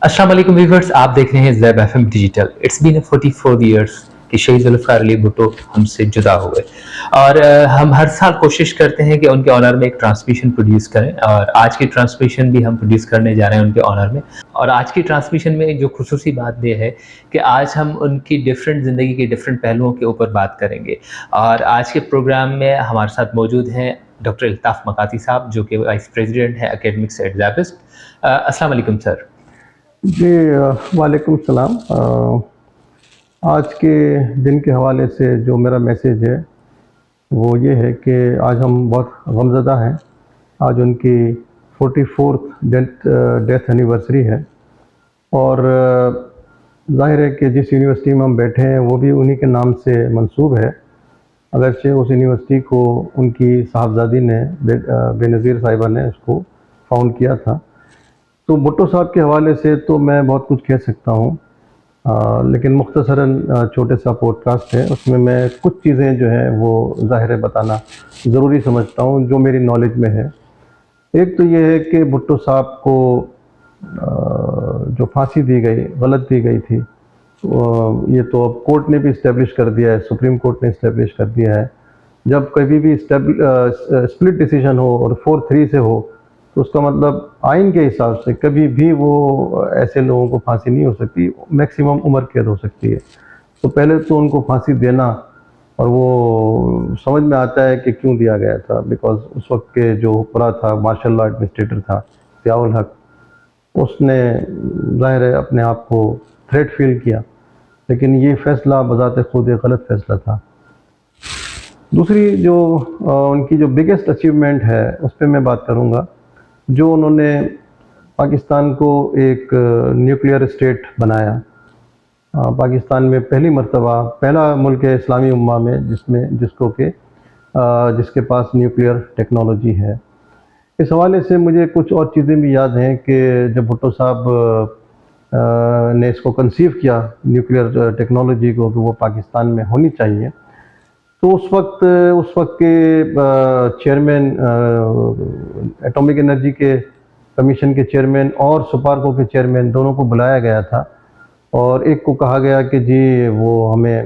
अस्सलाम वालेकुम व्यूवर्स, आप देख रहे हैं Zaib FM digital. It's been 44 years कि शहीद ज़ुल्फ़िकार अली भुट्टो हमसे जुदा हुए और हम हर साल कोशिश करते हैं कि उनके ऑनर में एक ट्रांसमिशन प्रोड्यूस करें और आज की ट्रांसमिशन भी हम प्रोड्यूस करने जा रहे हैं उनके ऑनर में। और आज की ट्रांसमिशन में जो खुसूसी बात ये है कि आज हम उनकी डिफरेंट ज़िंदगी के डिफरेंट पहलुओं के ऊपर बात करेंगे। और आज के प्रोग्राम में हमारे साथ मौजूद हैं डॉक्टर इल्ताफ़ मकाती साहब, जो कि वाइस प्रेसिडेंट हैं एकेडमिक्स एट ज़ैबिस्ट। अस्सलाम वालेकुम सर। जी वालेकुम सलाम। आज के दिन के हवाले से जो मेरा मैसेज है वो ये है कि आज हम बहुत गमज़दा हैं। आज उनकी 44th डेथ एनिवर्सरी है और ज़ाहिर है कि जिस यूनिवर्सिटी में हम बैठे हैं वो भी उन्हीं के नाम से मंसूब है, अगरचे उस यूनिवर्सिटी को उनकी साहबजादी ने बेनज़ीर साहिबा ने उसको फाउंड किया था। तो भुट्टो साहब के हवाले से तो मैं बहुत कुछ कह सकता हूँ, लेकिन मुख्तसरन छोटे सा पॉडकास्ट है, उसमें मैं कुछ चीज़ें जो हैं वो ज़ाहिर है बताना ज़रूरी समझता हूँ जो मेरी नॉलेज में है। एक तो ये है कि भुट्टो साहब को जो फांसी दी गई, गलत दी गई थी, ये तो अब कोर्ट ने भी इस्टेब्लिश कर दिया है, सुप्रीम कोर्ट ने इस्टेब्लिश कर दिया है। जब कभी भी स्प्लिट डिसीजन हो और 4-3 से हो तो उसका मतलब आइन के हिसाब से कभी भी वो ऐसे लोगों को फांसी नहीं हो सकती, मैक्सिमम उम्र कैद हो सकती है। तो पहले तो उनको फांसी देना, और वो समझ में आता है कि क्यों दिया गया था, बिकॉज उस वक्त के जो हुक्मरान था, मार्शल लॉ एडमिनिस्ट्रेटर था ज़ियाउल हक, उसने ज़ाहिर है अपने आप को थ्रेट फील किया, लेकिन ये फ़ैसला बज़ाते खुद एक गलत फ़ैसला था। दूसरी जो उनकी जो बिगेस्ट अचीवमेंट है उस पर मैं बात करूँगा, जो उन्होंने पाकिस्तान को एक न्यूक्लियर स्टेट बनाया। पाकिस्तान में पहली मर्तबा पहला मुल्क है इस्लामी उम्मा में जिसके पास न्यूक्लियर टेक्नोलॉजी है। इस हवाले से मुझे कुछ और चीज़ें भी याद हैं कि जब भुट्टो साहब ने इसको कंसीव किया न्यूक्लियर टेक्नोलॉजी को कि वो पाकिस्तान में होनी चाहिए, तो उस वक्त के चेयरमैन, एटॉमिक एनर्जी के कमीशन के चेयरमैन और सुपारको के चेयरमैन दोनों को बुलाया गया था, और एक को कहा गया कि जी वो हमें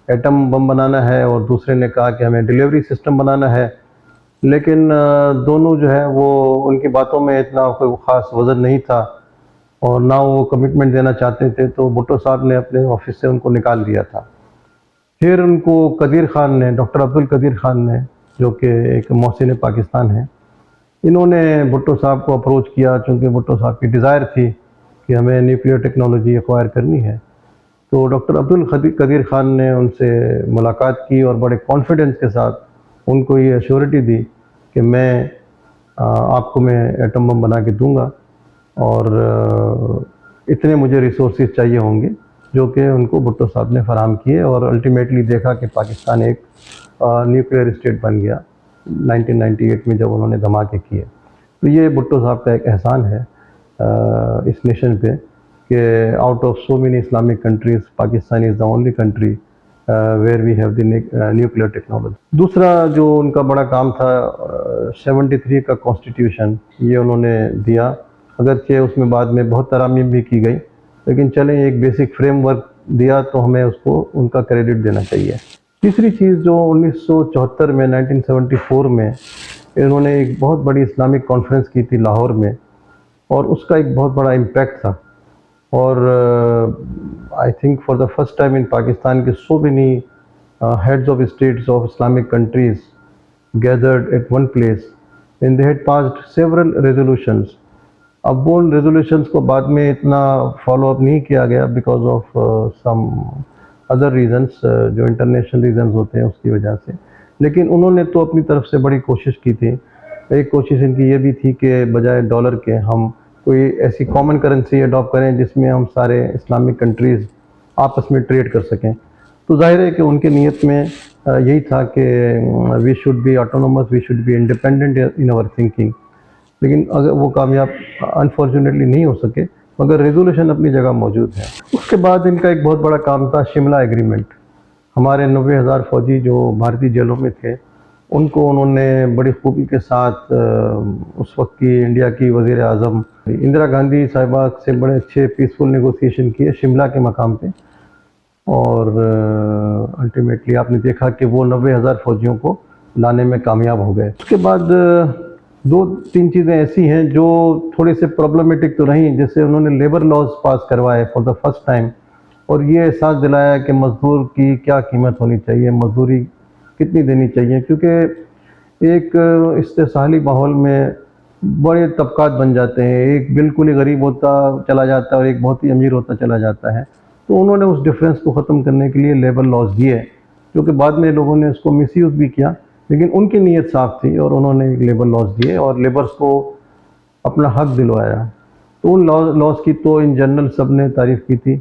एटम बम बनाना है, और दूसरे ने कहा कि हमें डिलीवरी सिस्टम बनाना है। लेकिन दोनों जो है वो उनकी बातों में इतना कोई ख़ास वज़न नहीं था और ना वो कमिटमेंट देना चाहते थे, तो भुट्टो साहब ने अपने ऑफिस से उनको निकाल दिया था। फिर उनको कदीर ख़ान ने, डॉक्टर अब्दुल कदीर ख़ान ने, जो कि एक मोहसिन पाकिस्तान है, इन्होंने भुट्टो साहब को अप्रोच किया, चूँकि भुट्टो साहब की डिज़ायर थी कि हमें न्यूक्लियर टेक्नोलॉजी एक्वायर करनी है। तो डॉक्टर अब्दुल कदीर ख़ान ने उनसे मुलाकात की और बड़े कॉन्फिडेंस के साथ उनको ये एश्योरिटी दी कि आपको मैं एटम बम बना के दूँगा, और इतने मुझे रिसोर्सेज चाहिए होंगे, जो कि उनको भुट्टो साहब ने फराहम किए, और अल्टीमेटली देखा कि पाकिस्तान एक न्यूक्लियर स्टेट बन गया 1998 में जब उन्होंने धमाके किए। तो ये भुट्टो साहब का एक एहसान है इस नेशन पे कि out of so many Islamic countries Pakistan is the only country where we have the nuclear technology. दूसरा जो उनका बड़ा काम था 73 का कॉन्स्टिट्यूशन, ये उन्होंने दिया, अगरचे उसमें बाद में बहुत तरामीम भी की गई, लेकिन चलें एक बेसिक फ्रेमवर्क दिया तो हमें उसको उनका क्रेडिट देना चाहिए। तीसरी चीज़ जो 1974 में 1974 में इन्होंने एक बहुत बड़ी इस्लामिक कॉन्फ्रेंस की थी लाहौर में, और उसका एक बहुत बड़ा इम्पैक्ट था, और I think for the first time in Pakistan के so many heads of states of Islamic countries gathered at one place and they had passed several resolutions. अब वो रेजोल्यूशंस को बाद में इतना फॉलो अप नहीं किया गया because of some other reasons, जो इंटरनेशनल रीजंस होते हैं उसकी वजह से, लेकिन उन्होंने तो अपनी तरफ से बड़ी कोशिश की थी। एक कोशिश इनकी ये भी थी कि बजाय डॉलर के हम कोई ऐसी कॉमन करेंसी अडॉप्ट करें जिसमें हम सारे इस्लामिक कंट्रीज़ आपस में ट्रेड कर सकें। तो जाहिर है कि उनके नीयत में यही था कि we should be autonomous, we should be independent in our thinking, लेकिन अगर वो कामयाब अनफॉर्चुनेटली नहीं हो सके, मगर रेजोल्यूशन अपनी जगह मौजूद है। उसके बाद इनका एक बहुत बड़ा काम था शिमला एग्रीमेंट। हमारे 90,000 फ़ौजी जो भारतीय जेलों में थे, ان کو انہوں نے بڑی خوبی کے ساتھ اس وقت کی انڈیا کی وزیر اعظم اندرا گاندھی صاحبہ سے بڑے اچھے پیسفل نیگوسیشن کیے شملہ کے مقام پہ، اور الٹیمیٹلی آپ نے دیکھا کہ وہ 90,000 فوجیوں کو لانے میں کامیاب ہو گئے۔ اس کے بعد دو تین چیزیں ایسی ہیں جو تھوڑے سے پرابلمٹک تو رہیں، جیسے انہوں نے لیبر لاز پاس کروائے فار دا فرسٹ ٹائم، اور یہ احساس دلایا کہ مزدور کی کیا قیمت ہونی چاہیے، مزدوری کتنی دینی چاہیے، کیونکہ ایک استحصالی ماحول میں بڑے طبقات بن جاتے ہیں، ایک بالکل ہی غریب ہوتا چلا جاتا ہے اور ایک بہت ہی امیر ہوتا چلا جاتا ہے۔ تو انہوں نے اس ڈفرینس کو ختم کرنے کے لیے لیبر لاز دیے، جو کہ بعد میں لوگوں نے اس کو مس یوز بھی کیا، لیکن ان کی نیت صاف تھی اور انہوں نے ایک لیبر لاز دیے اور لیبرز کو اپنا حق دلوایا۔ تو ان لاز کی تو ان جنرل سب نے تعریف کی تھی،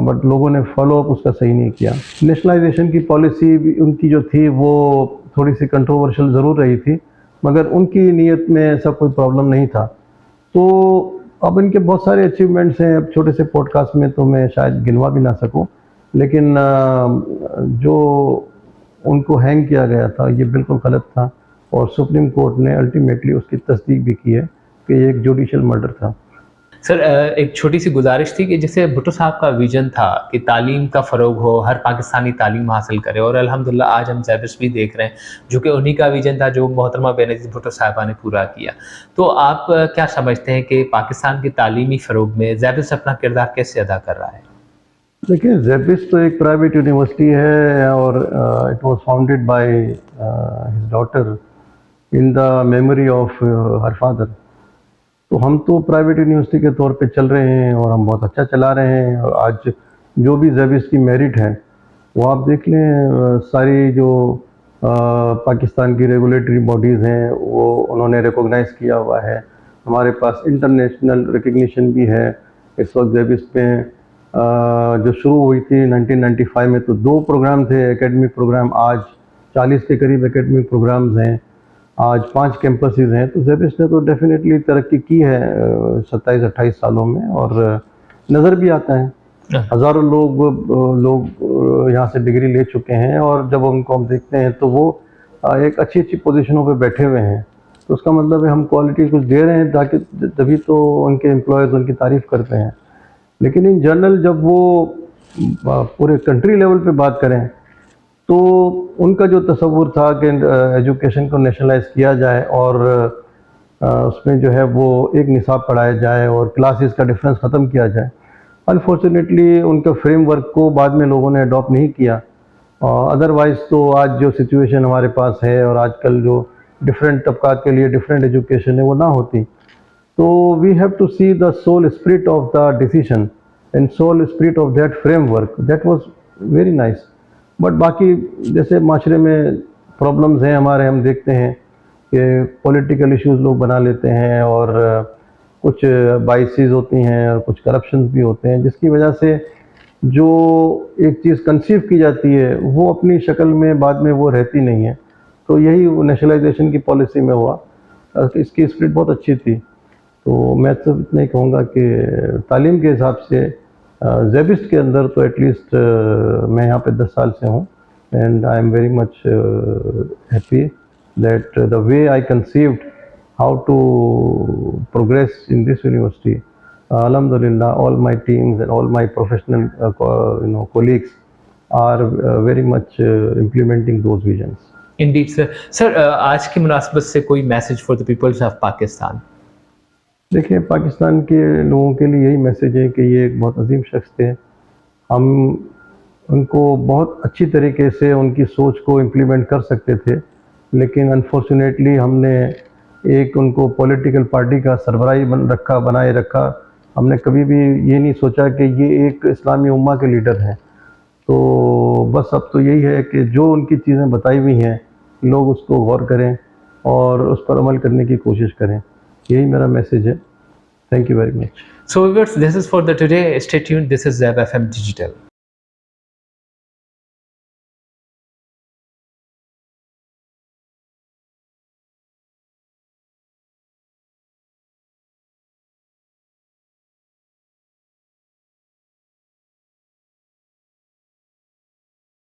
بٹ لوگوں نے فالو اپ اس کا صحیح نہیں کیا۔ نیشنلائزیشن کی پالیسی ان کی جو تھی وہ تھوڑی سی کنٹروورشل ضرور رہی تھی، مگر ان کی نیت میں ایسا کوئی پرابلم نہیں تھا۔ تو اب ان کے بہت سارے اچیومنٹس ہیں، اب چھوٹے سے پوڈ کاسٹ میں تو میں شاید گنوا بھی نہ سکوں، لیکن جو ان کو ہینگ کیا گیا تھا یہ بالکل غلط تھا، اور سپریم کورٹ نے الٹیمیٹلی اس کی تصدیق بھی کی ہے کہ یہ ایک جوڈیشل مرڈر تھا۔ سر ایک چھوٹی سی گزارش تھی کہ جیسے بھٹو صاحب کا ویژن تھا کہ تعلیم کا فروغ ہو، ہر پاکستانی تعلیم حاصل کرے، اور الحمدللہ آج ہم زیبس بھی دیکھ رہے ہیں جو کہ انہی کا ویژن تھا جو محترمہ بینظیر بھٹو صاحبہ نے پورا کیا۔ تو آپ کیا سمجھتے ہیں کہ پاکستان کے تعلیمی فروغ میں زیبس اپنا کردار کیسے ادا کر رہا ہے؟ دیکھیں، زیبس تو ایک پرائیویٹ یونیورسٹی ہے، اور it was founded by his daughter in the memory of her father. تو ہم تو پرائیویٹ یونیورسٹی کے طور پہ چل رہے ہیں اور ہم بہت اچھا چلا رہے ہیں، اور آج جو بھی زیبس کی میرٹ ہے وہ آپ دیکھ لیں، ساری جو پاکستان کی ریگولیٹری باڈیز ہیں وہ انہوں نے ریکوگنائز کیا ہوا ہے۔ ہمارے پاس انٹرنیشنل ریکگنیشن بھی ہے اس وقت زیبس میں۔ جو شروع ہوئی تھی 1995 میں تو 2 پروگرام تھے اکیڈمک پروگرام، آج 40 کے قریب اکیڈمک پروگرامز ہیں، آج 5 کیمپسز ہیں۔ تو زیبس نے تو ڈیفینیٹلی ترقی کی ہے 27-28 سالوں میں، اور نظر بھی آتا ہے۔ ہزاروں لوگ یہاں سے ڈگری لے چکے ہیں، اور جب ان کو ہم دیکھتے ہیں تو وہ ایک اچھی پوزیشنوں پہ بیٹھے ہوئے ہیں، تو اس کا مطلب ہے ہم کوالٹی کچھ دے رہے ہیں، تاکہ تبھی تو ان کے امپلائرز ان کی تعریف کرتے ہیں۔ لیکن ان جنرل جب وہ پورے کنٹری لیول پہ بات کریں تو ان کا جو تصور تھا کہ ایجوکیشن کو نیشنلائز کیا جائے اور اس میں جو ہے وہ ایک نصاب پڑھایا جائے اور کلاسز کا ڈفرینس ختم کیا جائے، انفارچونیٹلی ان کے فریم ورک کو بعد میں لوگوں نے اڈاپٹ نہیں کیا۔ ادروائز تو آج جو سچویشن ہمارے پاس ہے، اور آج کل جو ڈفرینٹ طبقات کے لیے ڈفرینٹ ایجوکیشن ہے وہ نہ ہوتی۔ تو we have to see the soul spirit of the decision and soul spirit of that framework, that was very nice. But باقی جیسے معاشرے میں پرابلمز ہیں ہمارے، ہم دیکھتے ہیں کہ پولیٹیکل ایشوز لوگ بنا لیتے ہیں، اور کچھ بائسیز ہوتی ہیں اور کچھ کرپشنز بھی ہوتے ہیں، جس کی وجہ سے جو ایک چیز کنسیو کی جاتی ہے وہ اپنی شکل میں بعد میں وہ رہتی نہیں ہے۔ تو یہی نیشنلائزیشن کی پالیسی میں ہوا، اس کی اسپرٹ بہت اچھی تھی۔ تو میں تو اتنا ہی کہوں گا کہ تعلیم کے حساب سے زیبس کے اندر تو ایٹ لیسٹ میں یہاں پہ 10 سال سے ہوں، and I am very much happy that the way I conceived how to progress in this university. Alhamdulillah, all my teams and all my professional colleagues are very much implementing those visions. Indeed, sir. Sir, آج کی مناسبت سے کوئی message for the peoples of Pakistan? دیکھیں، پاکستان کے لوگوں کے لیے یہی میسج ہے کہ یہ ایک بہت عظیم شخص تھے، ہم ان کو بہت اچھی طریقے سے ان کی سوچ کو امپلیمنٹ کر سکتے تھے، لیکن انفارچونیٹلی ہم نے ایک ان کو پولیٹیکل پارٹی کا سربراہی بنائے رکھا۔ ہم نے کبھی بھی یہ نہیں سوچا کہ یہ ایک اسلامی امہ کے لیڈر ہیں۔ تو بس اب تو یہی ہے کہ جو ان کی چیزیں بتائی ہوئی ہیں لوگ اس کو غور کریں اور اس پر عمل کرنے کی کوشش کریں، یہی میرا میسیج ہے۔ Thank you very much. So viewers, this is for the today. Stay tuned. This is Zeb FM Digital.